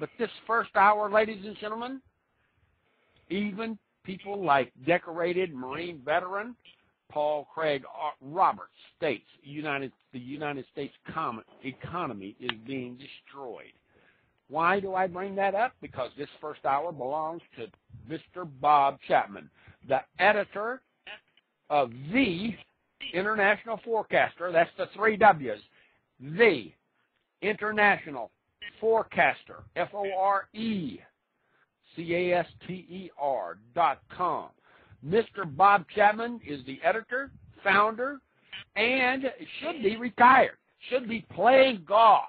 But this first hour, ladies and gentlemen, even people like decorated Marine veteran Paul Craig Roberts states the United States economy is being destroyed. Why do I bring that up? Because this first hour belongs to Mr. Bob Chapman, the editor of The International Forecaster. That's the 3 W's. The International Forecaster, FORECASTER.com. Mr. Bob Chapman is the editor, founder, and should be retired, should be playing golf,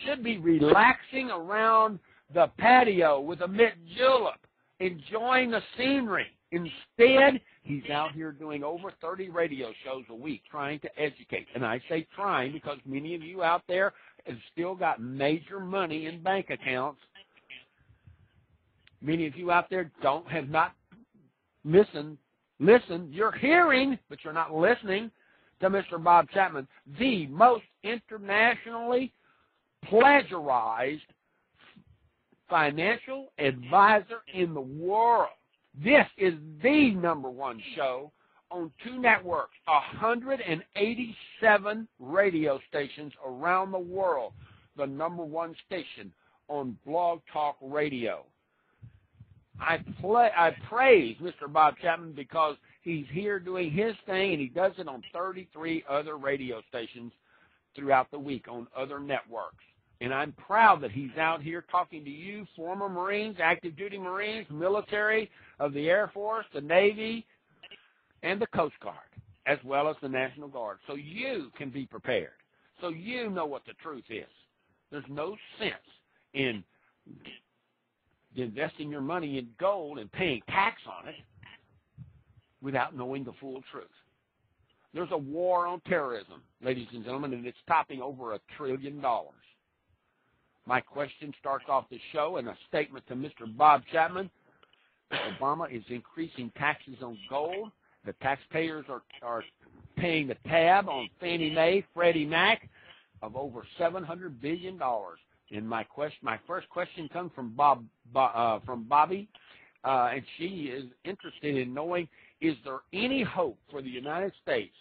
should be relaxing around the patio with a mint julep, enjoying the scenery. Instead, he's out here doing over 30 radio shows a week trying to educate. And I say trying because many of you out there have still got major money in bank accounts. Many of you out there have not listen. You're hearing, but you're not listening to Mr. Bob Chapman, the most internationally plagiarized financial advisor in the world. This is the #1 show on 2 networks, 187 radio stations around the world, the #1 station on Blog Talk Radio. I praise Mr. Bob Chapman because he's here doing his thing, and he does it on 33 other radio stations throughout the week on other networks. And I'm proud that he's out here talking to you, former Marines, active duty Marines, military of the Air Force, the Navy, and the Coast Guard, as well as the National Guard, so you can be prepared, so you know what the truth is. There's no sense in investing your money in gold and paying tax on it without knowing the full truth. There's a war on terrorism, ladies and gentlemen, and it's topping over $1 trillion. My question starts off the show in a statement to Mr. Bob Chapman. Obama is increasing taxes on gold. The taxpayers are paying the tab on Fannie Mae, Freddie Mac of over $700 billion. And my first question comes from Bobby, and she is interested in knowing, is there any hope for the United States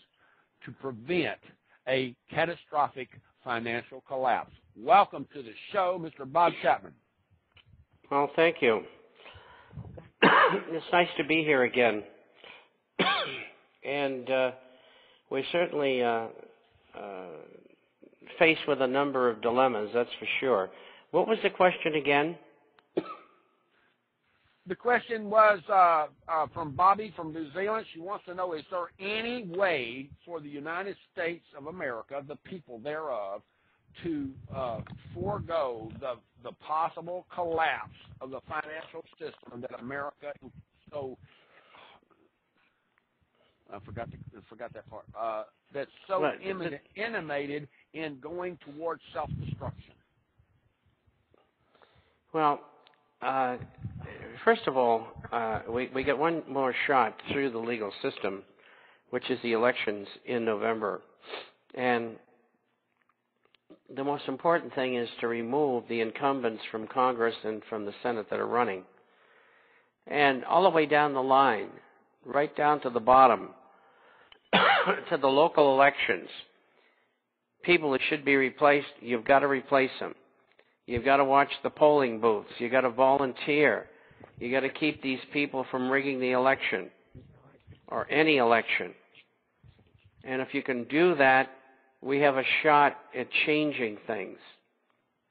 to prevent a catastrophic financial collapse? Welcome to the show, Mr. Bob Chapman. Well, thank you. It's nice to be here again. And we're certainly faced with a number of dilemmas, that's for sure. What was the question again? The question was from Bobby from New Zealand. She wants to know, is there any way for the United States of America, the people thereof, to forego the possible collapse of the financial system that America is so I forgot that part. That's so animated in going towards self-destruction. Well, first of all, we get one more shot through the legal system, which is the elections in November. And the most important thing is to remove the incumbents from Congress and from the Senate that are running. And all the way down the line, right down to the bottom, to the local elections, people that should be replaced, you've got to replace them. You've got to watch the polling booths. You've got to volunteer. You've got to keep these people from rigging the election or any election. And if you can do that, we have a shot at changing things.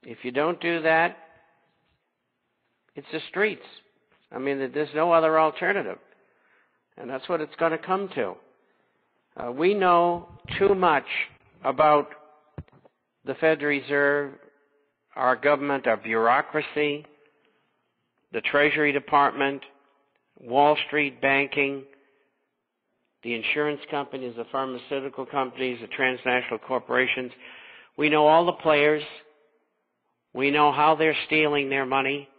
If you don't do that, it's the streets. I mean, there's no other alternative. And that's what it's going to come to. We know too much about the Federal Reserve, our government, our bureaucracy, the Treasury Department, Wall Street banking, the insurance companies, the pharmaceutical companies, the transnational corporations. We know all the players. We know how they're stealing their money,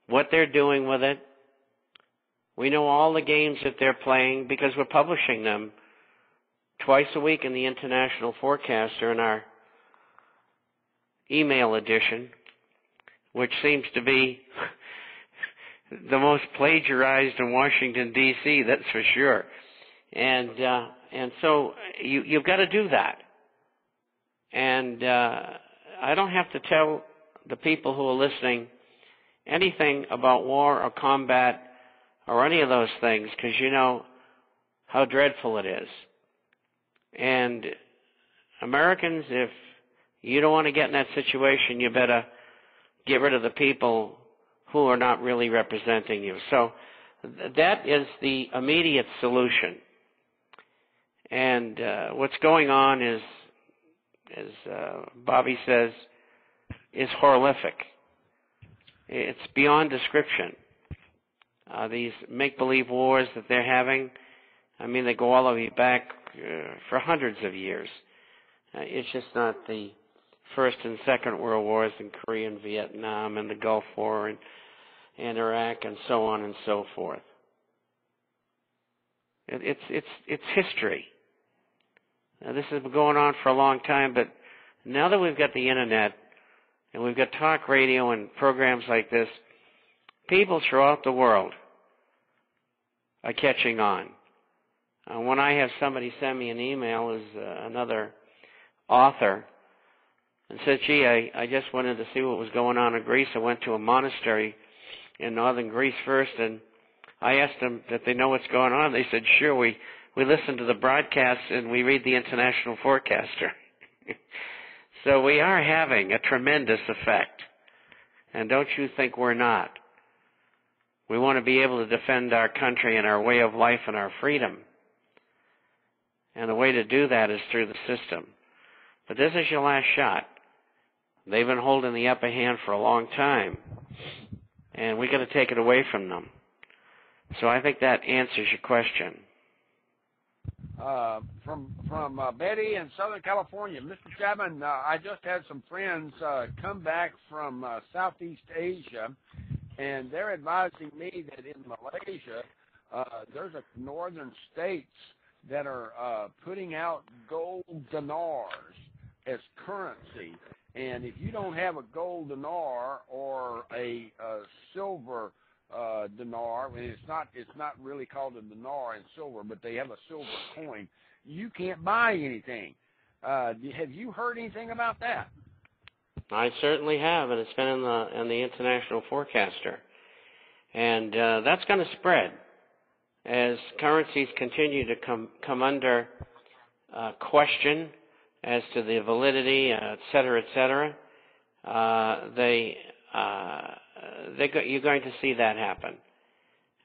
what they're doing with it. We know all the games that they're playing because we're publishing them twice a week in the International Forecaster in our email edition. which seems to be the most plagiarized in Washington, D.C., that's for sure. And so you've got to do that. And I don't have to tell the people who are listening anything about war or combat or any of those things, because you know how dreadful it is. And Americans, if you don't want to get in that situation, you better get rid of the people who are not really representing you. So that is the immediate solution. And what's going on is, as Bobby says, is horrific. It's beyond description. These make-believe wars that they're having, I mean, they go all the way back for hundreds of years. It's just not the First and Second World Wars in Korea and Vietnam and the Gulf War and Iraq and so on and so forth. It's history. Now, this has been going on for a long time, but now that we've got the internet and we've got talk radio and programs like this, people throughout the world are catching on. When I have somebody send me an email as another author and said, gee, I just wanted to see what was going on in Greece. I went to a monastery in northern Greece first, and I asked them if they know what's going on. They said, sure, we listen to the broadcasts and we read the International Forecaster. So we are having a tremendous effect. And don't you think we're not? We want to be able to defend our country and our way of life and our freedom. And the way to do that is through the system. But this is your last shot. They've been holding the upper hand for a long time. And we got to take it away from them. So I think that answers your question. From Betty in Southern California. Mr. Chapman, I just had some friends come back from Southeast Asia, and they're advising me that in Malaysia, there's a northern states that are putting out gold dinars as currency. And if you don't have a gold dinar or a silver dinar, and it's not really called a dinar in silver, but they have a silver coin, you can't buy anything. Have you heard anything about that? I certainly have, and it's been in the International Forecaster. And that's going to spread as currencies continue to come under question as to the validity, et cetera, et cetera. You're going to see that happen.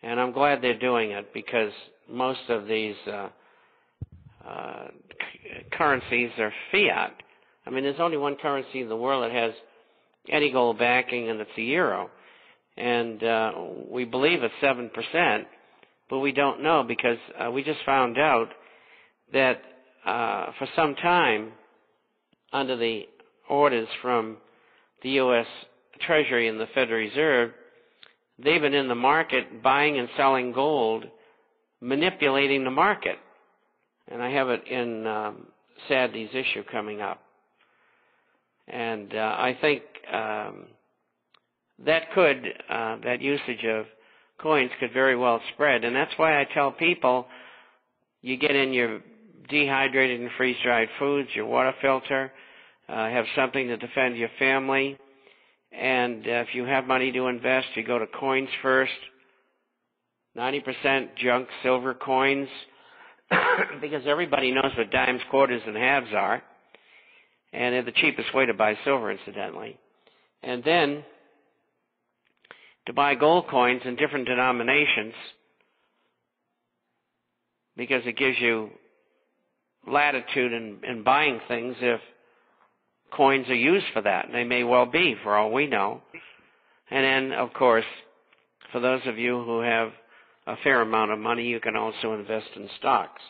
And I'm glad they're doing it, because most of these currencies are fiat. I mean, there's only one currency in the world that has any gold backing, and it's the euro. And we believe it's 7%, but we don't know, because we just found out that for some time, under the orders from the U.S. Treasury and the Federal Reserve, they've been in the market buying and selling gold, manipulating the market. And I have it in Sadie's issue coming up. And I think that usage of coins could very well spread. And that's why I tell people, you get in your dehydrated and freeze-dried foods, your water filter, have something to defend your family. And if you have money to invest, you go to coins first. 90% junk silver coins, because everybody knows what dimes, quarters, and halves are. And they're the cheapest way to buy silver, incidentally. And then to buy gold coins in different denominations, because it gives you latitude in buying things if coins are used for that. And they may well be, for all we know. And then, of course, for those of you who have a fair amount of money, you can also invest in stocks.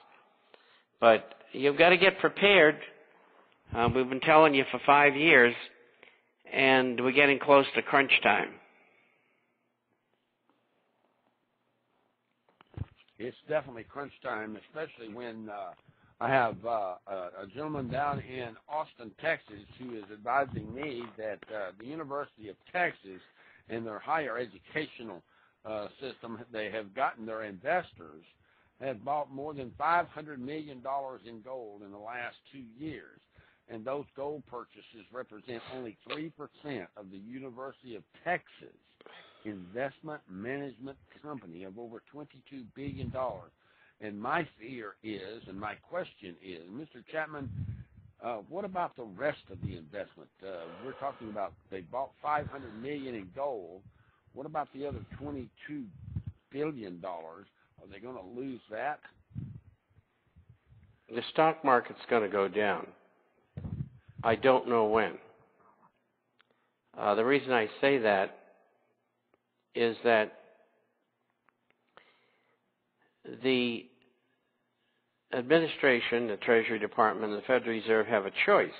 But you've got to get prepared. We've been telling you for 5 years, and we're getting close to crunch time. It's definitely crunch time, especially when I have a gentleman down in Austin, Texas, who is advising me that the University of Texas and their higher educational system, they have gotten their investors, have bought more than $500 million in gold in the last 2 years. And those gold purchases represent only 3% of the University of Texas investment management company of over $22 billion. And my fear is, and my question is, Mr. Chapman, what about the rest of the investment? We're talking about they bought $500 million in gold. What about the other $22 billion? Are they going to lose that? The stock market's going to go down. I don't know when. The reason I say that is that the administration, the Treasury Department, and the Federal Reserve have a choice.